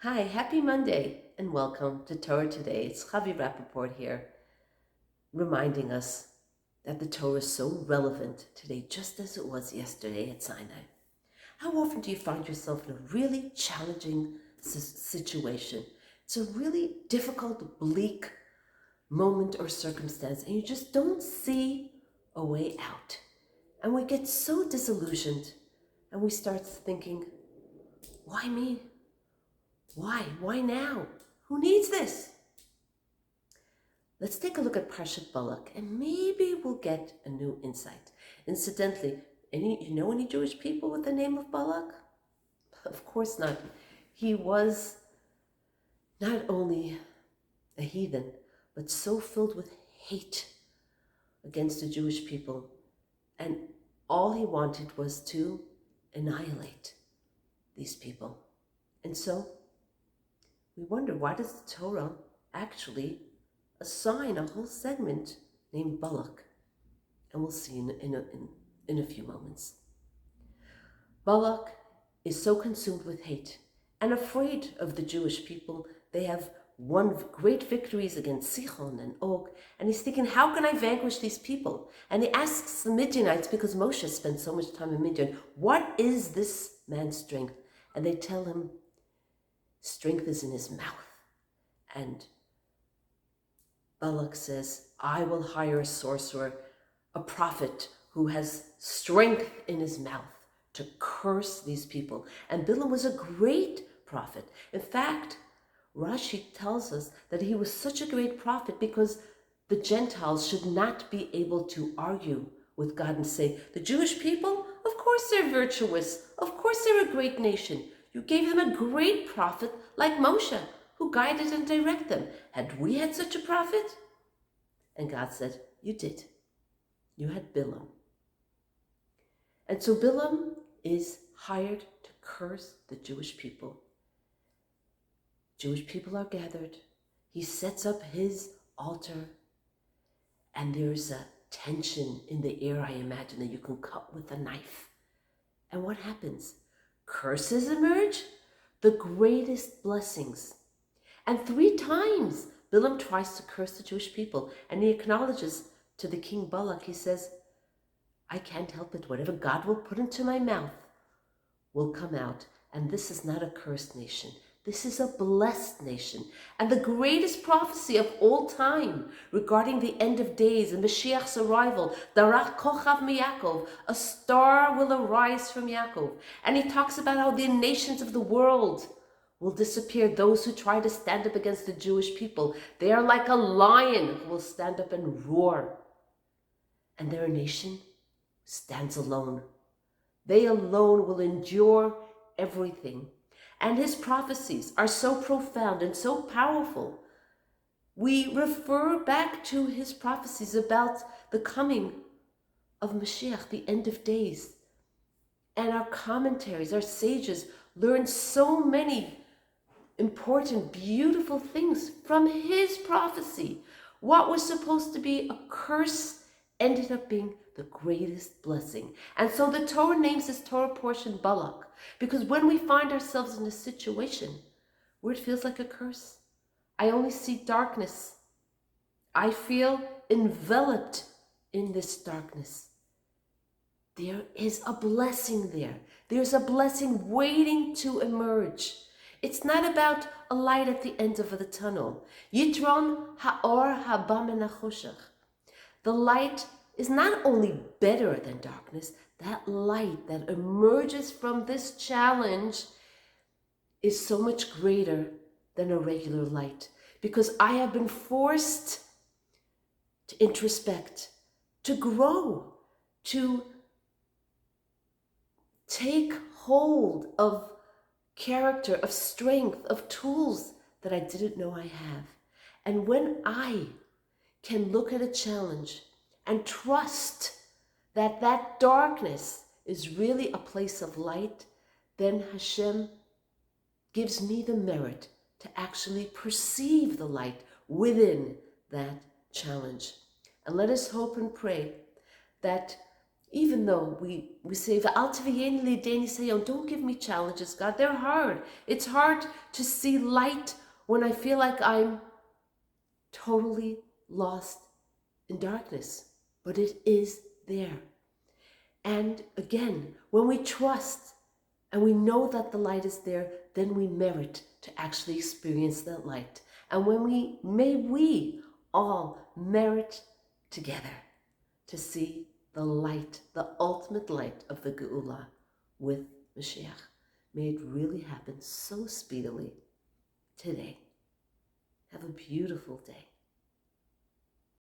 Hi, happy Monday, and welcome to Torah Today. It's Chavi Rappaport here, reminding us that the Torah is so relevant today, just as it was yesterday at Sinai. How often do you find yourself in a really challenging situation? It's a really difficult, bleak moment or circumstance, and you just don't see a way out. And we get so disillusioned, and we start thinking, why me? Why? Why now? Who needs this? Let's take a look at Parshat Balak, and maybe we'll get a new insight. Incidentally, any Jewish people with the name of Balak? Of course not. He was not only a heathen, but so filled with hate against the Jewish people, and all he wanted was to annihilate these people. And so we wonder, why does the Torah actually assign a whole segment named Balak? And we'll see in a few moments. Balak is so consumed with hate and afraid of the Jewish people. They have won great victories against Sichon and Og, and he's thinking, how can I vanquish these people? And he asks the Midianites, because Moshe spent so much time in Midian, what is this man's strength? And they tell him, strength is in his mouth. And Balak says, I will hire a sorcerer, a prophet who has strength in his mouth to curse these people. And Bilam was a great prophet. In fact, Rashi tells us that he was such a great prophet because the Gentiles should not be able to argue with God and say, the Jewish people, of course they're virtuous. Of course they're a great nation. You gave them a great prophet like Moshe, who guided and directed them. Had we had such a prophet? And God said, you did. You had Bilam. And so Bilam is hired to curse the Jewish people. Jewish people are gathered. He sets up his altar, and there's a tension in the air, I imagine, that you can cut with a knife. And what happens? Curses emerge, the greatest blessings. And 3 times Bilam tries to curse the Jewish people, and he acknowledges to the king Balak, he says, I can't help it. Whatever God will put into my mouth will come out. And this is not a cursed nation. This is a blessed nation. And the greatest prophecy of all time regarding the end of days and Mashiach's arrival, Darach Kochav Yaakov, a star will arise from Yaakov. And he talks about how the nations of the world will disappear. Those who try to stand up against the Jewish people, they are like a lion who will stand up and roar. And their nation stands alone. They alone will endure everything. And his prophecies are so profound and so powerful. We refer back to his prophecies about the coming of Mashiach, the end of days. And our commentaries, our sages, learn so many important, beautiful things from his prophecy. What was supposed to be a curse ended up being the greatest blessing. And so the Torah names this Torah portion Balak, because when we find ourselves in a situation where it feels like a curse, I only see darkness. I feel enveloped in this darkness. There is a blessing there. There's a blessing waiting to emerge. It's not about a light at the end of the tunnel. Yitron ha'or haba min hachoshech. The light is not only better than darkness, that light that emerges from this challenge is so much greater than a regular light, because I have been forced to introspect, to grow, to take hold of character, of strength, of tools that I didn't know I have. And when I can look at a challenge and trust that that darkness is really a place of light, then Hashem gives me the merit to actually perceive the light within that challenge. And let us hope and pray that Even though we say, don't give me challenges, God. They're hard. It's hard to see light when I feel like I'm totally lost in darkness. But it is there. And again, when we trust and we know that the light is there, then we merit to actually experience that light. And may we all merit together to see the light, the ultimate light of the Geula with Mashiach. May it really happen so speedily today. Have a beautiful day.